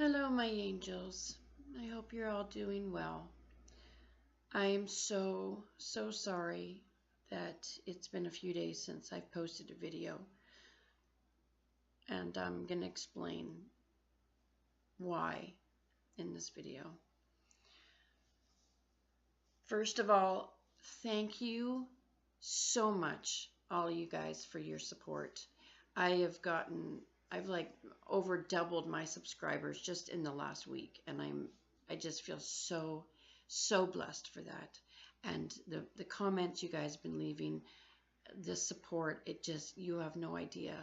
Hello, my angels. I hope you're all doing well. I am so sorry that it's been a few days since I've posted a video, and I'm going to explain why in this video. First of all, thank you so much, all you guys, for your support. I've like over doubled my subscribers just in the last week, and I just feel so blessed for that. And the comments you guys have been leaving, the support, you have no idea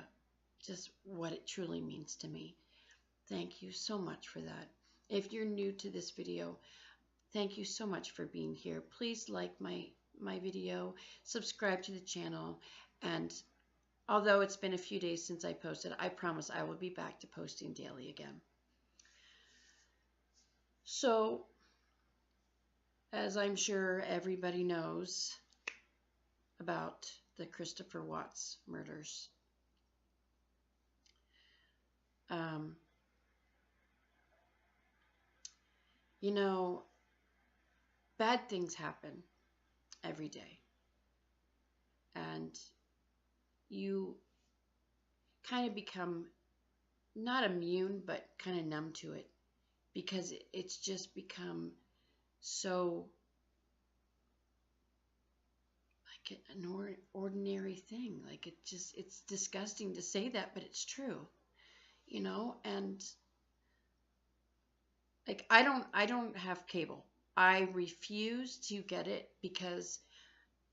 just what it truly means to me. Thank you so much for that. If you're new to this video, thank you so much for being here. Please like my video, subscribe to the channel, and although it's been a few days since I posted, I promise I will be back to posting daily again. So, as I'm sure everybody knows about the Christopher Watts murders, you know, bad things happen every day. And you kind of become not immune, but kind of numb to it, because it's just become so like an ordinary thing. Like it's disgusting to say that, but it's true, and like I don't have cable. I refuse to get it because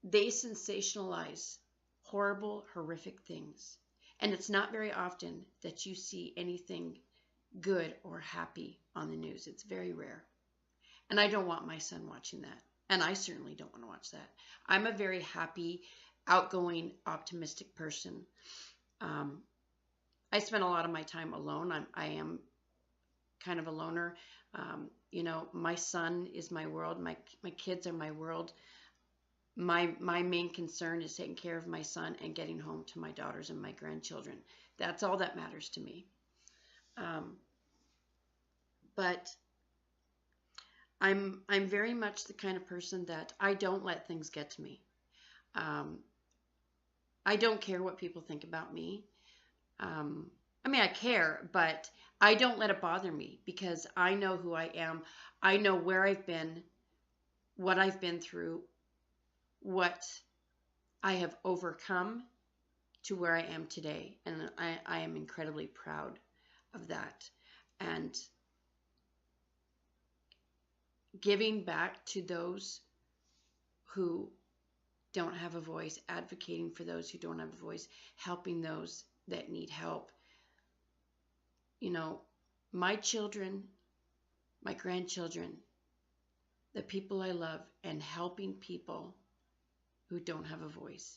they sensationalize horrible, horrific things. And it's not very often that you see anything good or happy on the news. It's very rare. And I don't want my son watching that. And I certainly don't want to watch that. I'm a very happy, outgoing, optimistic person. I spend a lot of my time alone. I am kind of a loner. My son is my world. My kids are my world. My main concern is taking care of my son and getting home to my daughters and my grandchildren. That's all that matters to me. But I'm very much the kind of person that I don't let things get to me. I don't care what people think about me. I care, but I don't let it bother me because I know who I am. I know where I've been, what I've been through, what I have overcome to where I am today. And I am incredibly proud of that. And giving back to those who don't have a voice, advocating for those who don't have a voice, helping those that need help. My children, my grandchildren, the people I love, and helping people who don't have a voice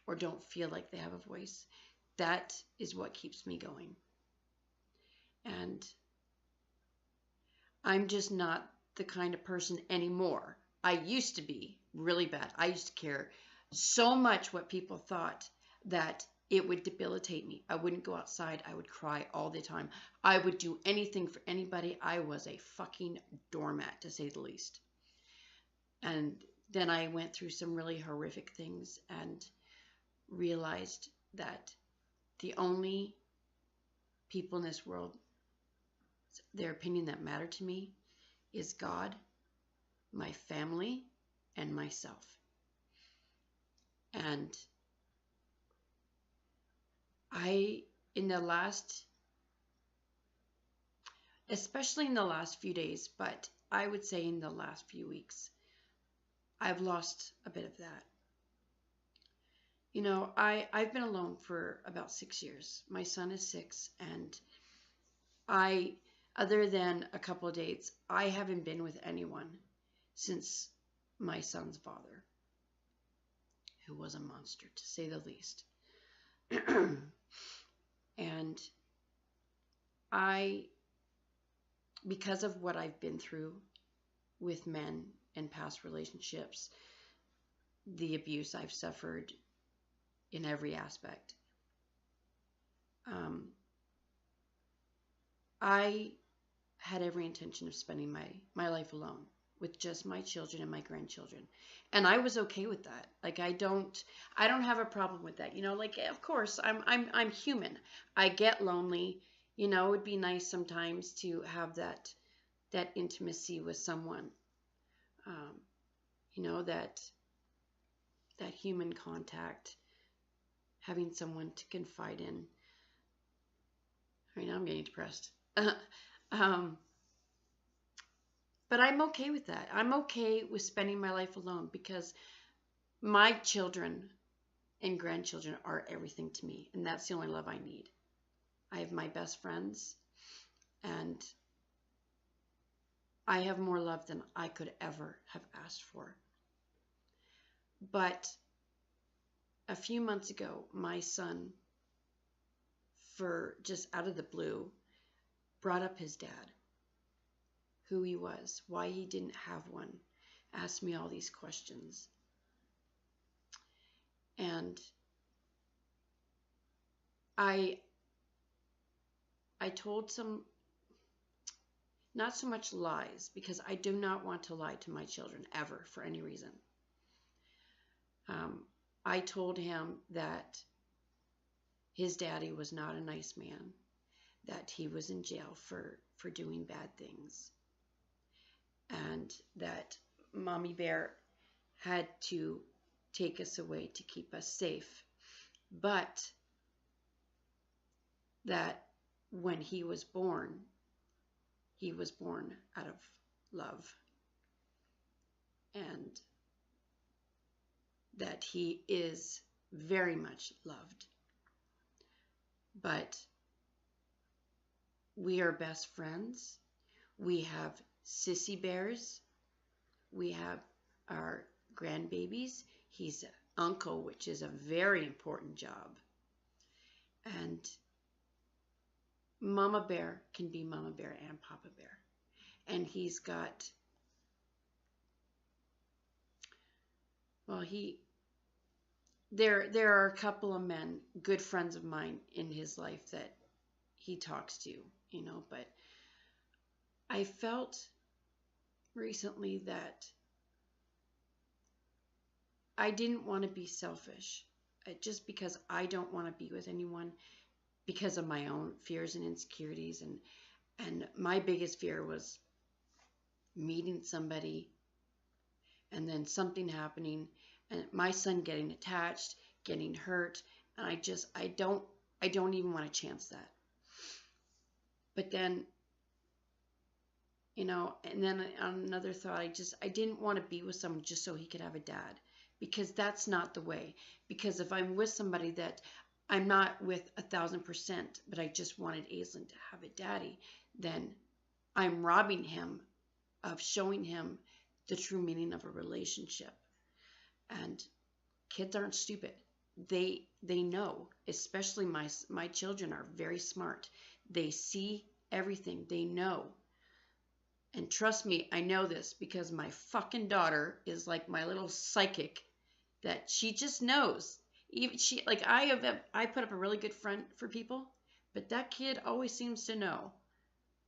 or don't feel like they have a voice. That is what keeps me going. And I'm just not the kind of person anymore. I used to be really bad. I used to care so much what people thought that it would debilitate me. I wouldn't go outside. I would cry all the time. I would do anything for anybody. I was a fucking doormat, to say the least. And then I went through some really horrific things and realized that the only people in this world, their opinion that matter to me, is God, my family, and myself. And especially in the last few days, but I would say in the last few weeks, I've lost a bit of that. I've been alone for about 6 years. My son is 6, and other than a couple of dates, I haven't been with anyone since my son's father, who was a monster, to say the least. And because of what I've been through with men and past relationships, the abuse I've suffered in every aspect, I had every intention of spending my life alone with just my children and my grandchildren. And I was okay with that. Like I don't have a problem with that. You know, like of course I'm human. I get lonely. You know, it would be nice sometimes to have that intimacy with someone. Um, you know, that human contact, having someone to confide in. Right now I'm getting depressed. um, but I'm okay with that. I'm okay with spending my life alone because my children and grandchildren are everything to me, and that's the only love I need. I have my best friends, and I have more love than I could ever have asked for. But a few months ago, my son, for just out of the blue, brought up his dad, who he was, why he didn't have one, asked me all these questions. And I told some, not so much lies, because I do not want to lie to my children ever for any reason. I told him that his daddy was not a nice man, that he was in jail for doing bad things, and that Mommy Bear had to take us away to keep us safe, but that when he was born out of love, and that he is very much loved. But we are best friends. We have sissy bears. We have our grandbabies. He's an uncle, which is a very important job. And Mama Bear can be Mama Bear and Papa Bear. And he's got, well, there are a couple of men, good friends of mine in his life that he talks to, you know, but I felt recently that I didn't want to be selfish just because I don't want to be with anyone because of my own fears and insecurities. And my biggest fear was meeting somebody and then something happening and my son getting attached, getting hurt. And I don't even want to chance that. But then, you know, and then on another thought, I didn't want to be with someone just so he could have a dad, because that's not the way. Because if I'm with somebody that I'm not with 1,000%, but I just wanted Aislinn to have a daddy, then I'm robbing him of showing him the true meaning of a relationship. And kids aren't stupid. They know, especially my children are very smart. They see everything. They know. And trust me, I know this because my fucking daughter is like my little psychic that she just knows. Even she, like I put up a really good front for people, but that kid always seems to know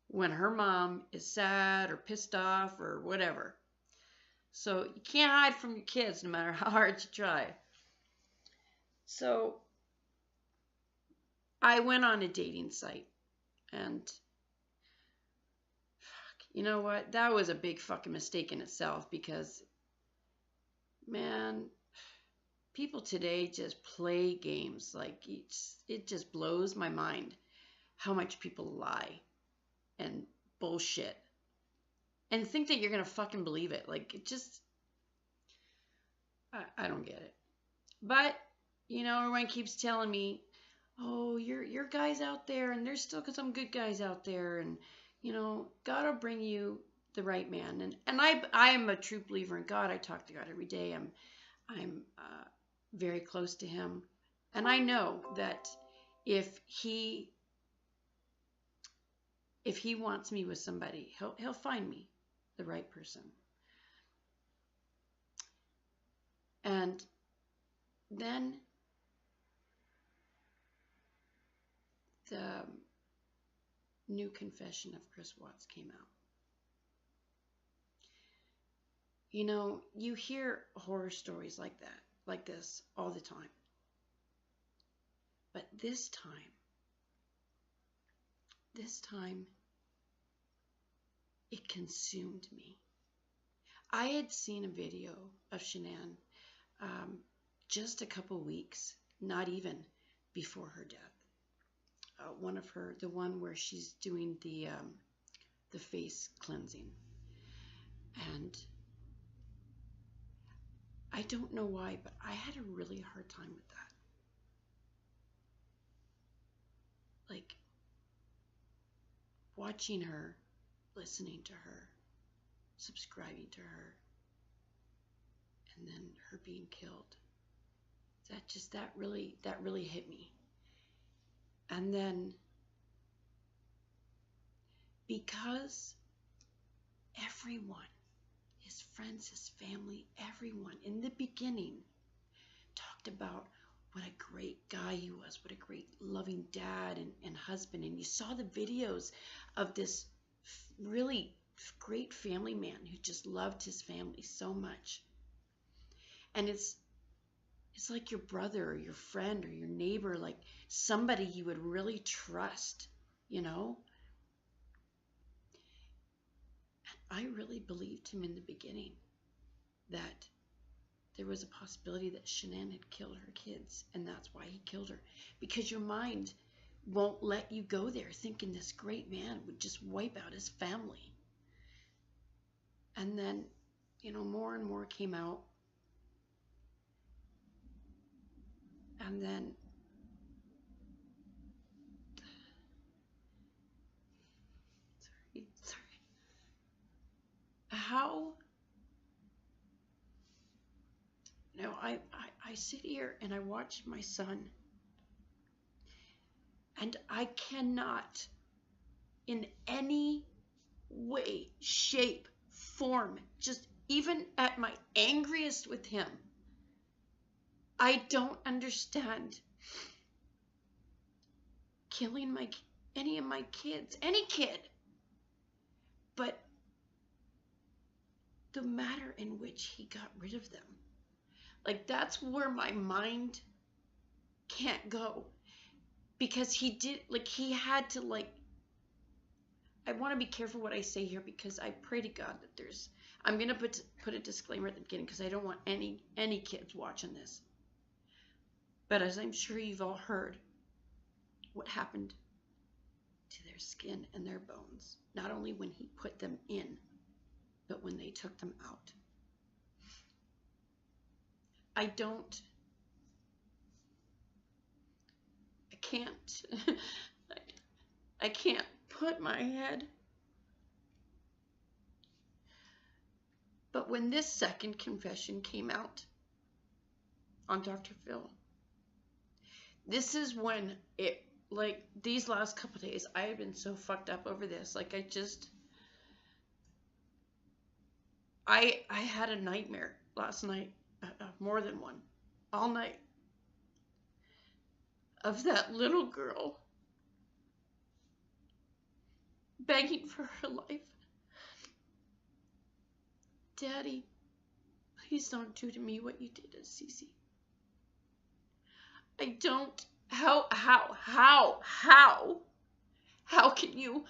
when her mom is sad or pissed off or whatever. So you can't hide from your kids no matter how hard you try. So I went on a dating site, and you know what? That was a big fucking mistake in itself, because man, people today just play games. Like it just blows my mind how much people lie and bullshit and think that you're gonna fucking believe it. Like it just, I don't get it. But you know, everyone keeps telling me, oh, you're guys out there, and there's still some good guys out there, and you know, God will bring you the right man. And I am a true believer in God. I talk to God every day. I'm very close to him, and I know that if he wants me with somebody, he'll find me the right person. And then new confession of Chris Watts came out. You know, you hear horror stories like that, like this, all the time. But this time, it consumed me. I had seen a video of Shanann just a couple weeks, not even before her death. The one where she's doing the face cleansing. And I don't know why, but I had a really hard time with that. Like, watching her, listening to her, subscribing to her, and then her being killed. That really hit me. And then, because everyone, his friends, his family, everyone in the beginning talked about what a great guy he was, what a great loving dad and husband. And you saw the videos of this really great family man who just loved his family so much. And it's like your brother or your friend or your neighbor, like somebody you would really trust, you know? And I really believed him in the beginning that there was a possibility that Shanann had killed her kids, and that's why he killed her. Because your mind won't let you go there thinking this great man would just wipe out his family. And then, you know, more and more came out. And then sorry. How, you know, I sit here and I watch my son, and I cannot in any way, shape, form, just even at my angriest with him, I don't understand killing any of my kids, any kid. But the manner in which he got rid of them, like, that's where my mind can't go. Because he had to, like, I want to be careful what I say here, because I pray to God that I'm going to put a disclaimer at the beginning, because I don't want any kids watching this. But as I'm sure you've all heard, what happened to their skin and their bones, not only when he put them in, but when they took them out. I can't put my head. But when this second confession came out on Dr. Phil, this is when it, like, these last couple of days, I have been so fucked up over this. Like, I had a nightmare last night, more than one, all night, of that little girl begging for her life. Daddy, please don't do to me what you did to Cece. I don't, how can you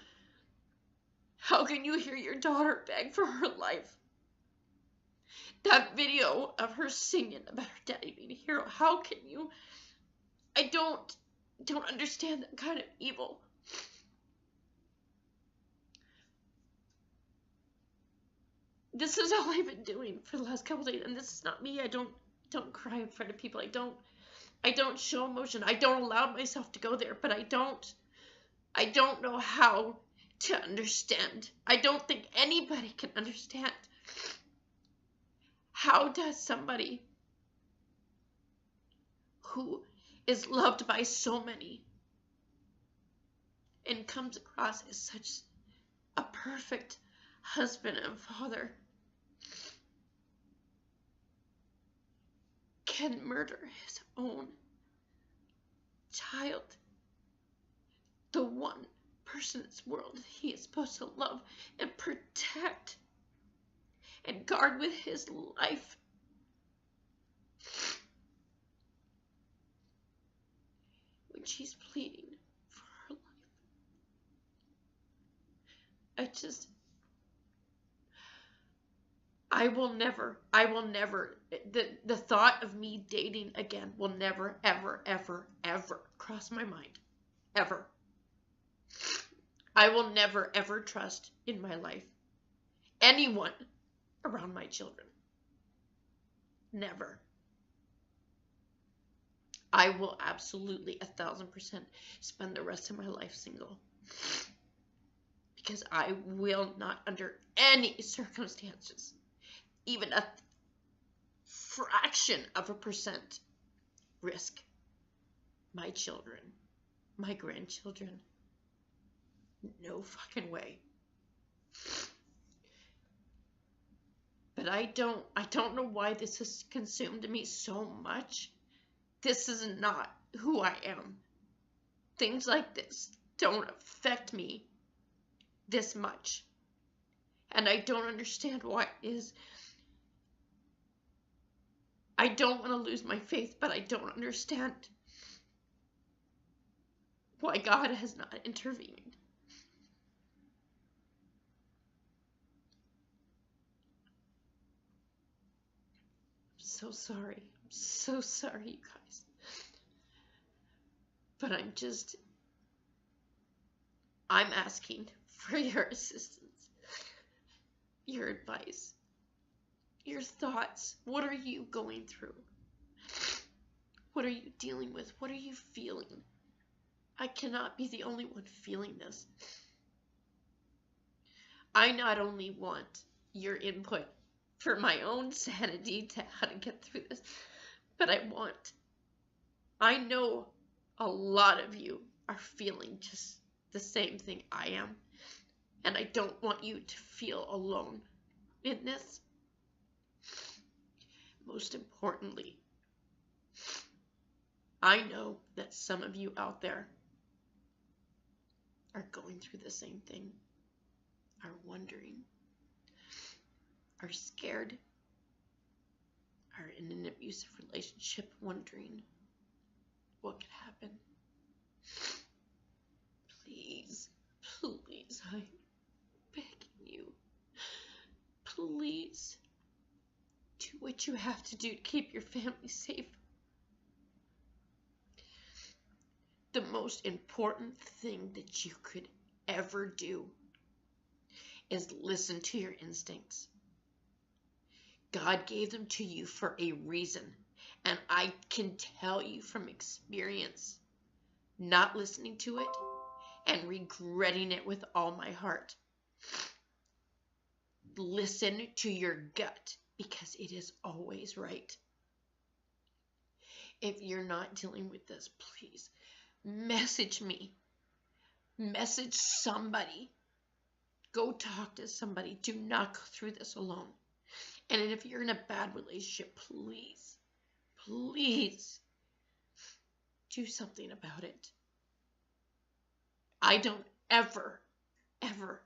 hear your daughter beg for her life? That video of her singing about her daddy being a hero, how can you? I don't understand that kind of evil. This is all I've been doing for the last couple days, and this is not me. I don't cry in front of people. I don't show emotion. I don't allow myself to go there, but I don't know how to understand. I don't think anybody can understand. How does somebody who is loved by so many and comes across as such a perfect husband and father can murder his own child? The 1% person in this world that he is supposed to love and protect and guard with his life. When she's pleading for her life. I will never, the thought of me dating again will never, ever, ever, ever cross my mind. Ever. I will never, ever trust in my life anyone around my children. Never. I will absolutely 1,000% spend the rest of my life single. Because I will not, under any circumstances, even a fraction of a percent, risk my children, my grandchildren. No fucking way. But I don't know why this has consumed me so much. This is not who I am. Things like this don't affect me this much. And I don't understand why it is. I don't want to lose my faith, but I don't understand why God has not intervened. I'm so sorry. I'm so sorry, you guys. But I'm asking for your assistance, your advice, your thoughts. What are you going through? What are you dealing with? What are you feeling? I cannot be the only one feeling this. I not only want your input for my own sanity to how to get through this, but I know a lot of you are feeling just the same thing I am, and I don't want you to feel alone in this. Most importantly, I know that some of you out there are going through the same thing, are wondering, are scared, are in an abusive relationship wondering what could happen. Please, please, I'm begging you, please do what you have to do to keep your family safe. The most important thing that you could ever do is listen to your instincts. God gave them to you for a reason, and I can tell you from experience, not listening to it and regretting it with all my heart. Listen to your gut, because it is always right. If you're not dealing with this, please message me. Message somebody. Go talk to somebody. Do not go through this alone. And if you're in a bad relationship, please, please do something about it. I don't ever, ever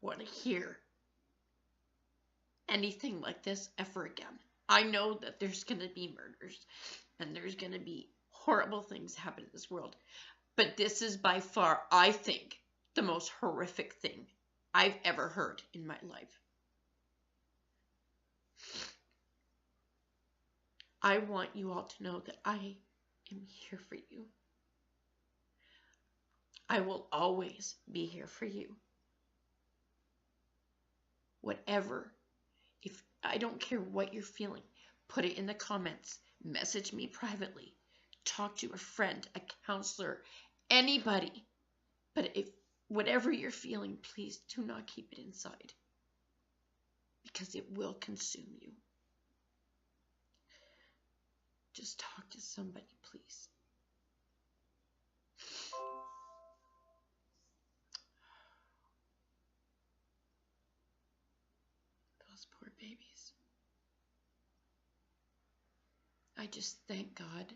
want to hear anything like this ever again. I know that there's going to be murders and there's going to be horrible things happen in this world. But this is by far, I think, the most horrific thing I've ever heard in my life. I want you all to know that I am here for you. I will always be here for you. Whatever, if I don't care what you're feeling, put it in the comments. Message me privately. Talk to a friend, a counselor, anybody. But if whatever you're feeling, please do not keep it inside, because it will consume you. Just talk to somebody, please. Those poor babies. I just thank God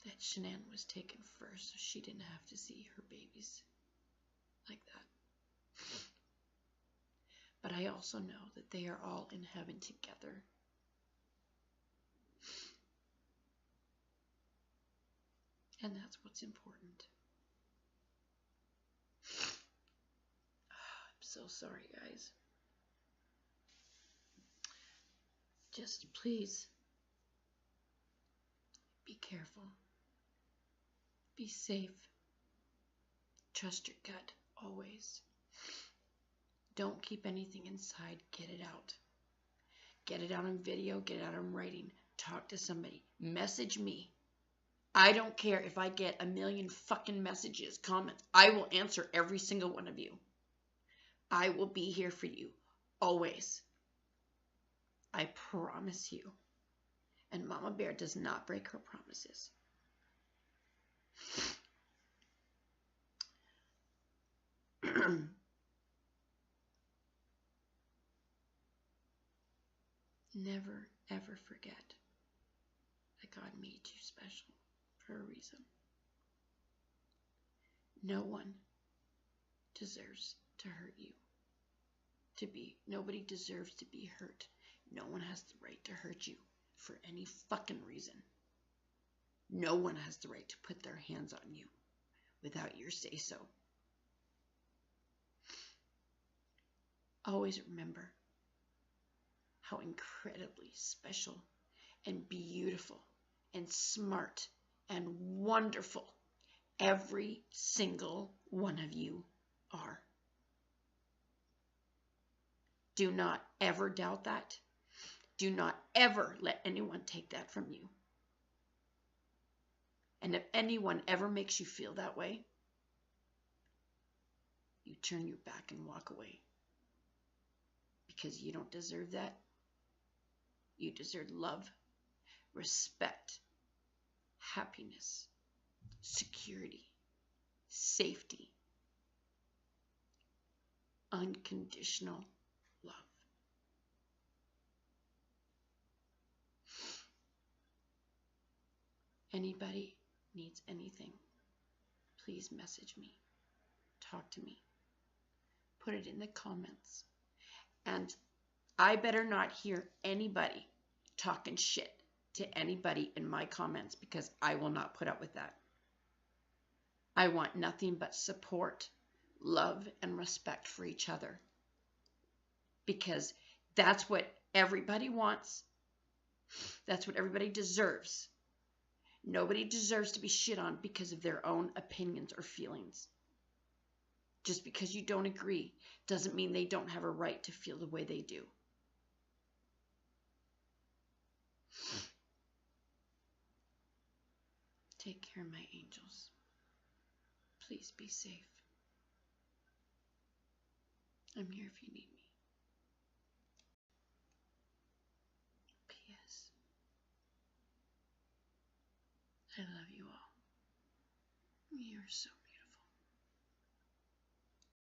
that Shanann was taken first so she didn't have to see her babies I also know that they are all in heaven together. And that's what's important. I'm so sorry, guys. Just please be careful. Be safe. Trust your gut always. Don't keep anything inside. Get it out. Get it out on video. Get it out on writing. Talk to somebody. Message me. I don't care if I get 1,000,000 fucking messages, comments. I will answer every single one of you. I will be here for you. Always. I promise you. And Mama Bear does not break her promises. Never, ever forget that God made you special for a reason. No one deserves to hurt you. Nobody deserves to be hurt. No one has the right to hurt you for any fucking reason. No one has the right to put their hands on you without your say-so. Always remember how incredibly special and beautiful and smart and wonderful every single one of you are. Do not ever doubt that. Do not ever let anyone take that from you. And if anyone ever makes you feel that way, you turn your back and walk away. Because you don't deserve that. You deserve love, respect, happiness, security, safety, unconditional love. Anybody needs anything, please message me. Talk to me. Put it in the comments. And I better not hear anybody talking shit to anybody in my comments, because I will not put up with that. I want nothing but support, love, and respect for each other. Because that's what everybody wants. That's what everybody deserves. Nobody deserves to be shit on because of their own opinions or feelings. Just because you don't agree doesn't mean they don't have a right to feel the way they do. Take care, my angels. Please be safe. I'm here if you need me. P.S. I love you all. You're so